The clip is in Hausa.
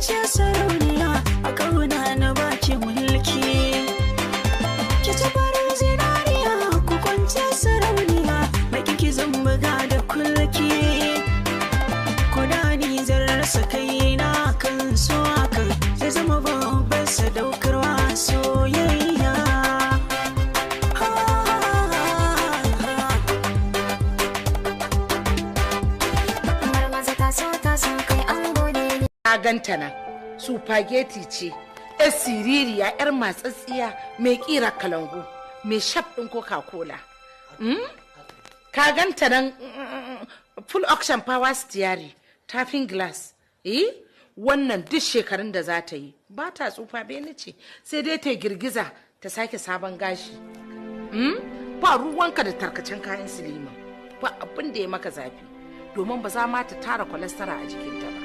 kwance sarauniya a kauna na baki mulki ki ci farin zinariya ku kwance sarauniya na kiki zan buga da kulki kuna ni zan rasa kaina kan so akan zai zama babban sadaukarwa soyayya ganta nan supageti ce yar siririya yar matsatsiya mai kira kalangu mai shaf din coca-cola ka ganta nan full auction power steering tafin glass wannan duk shekarun da za ta yi ba ta tsufa bene ce sai dai ta girgiza ta sake sabon gashi ba ruwanka da tarkacen kayan silima ba abin da ya maka zafi domin ba za ma ta tara kwalastara a jikinta ba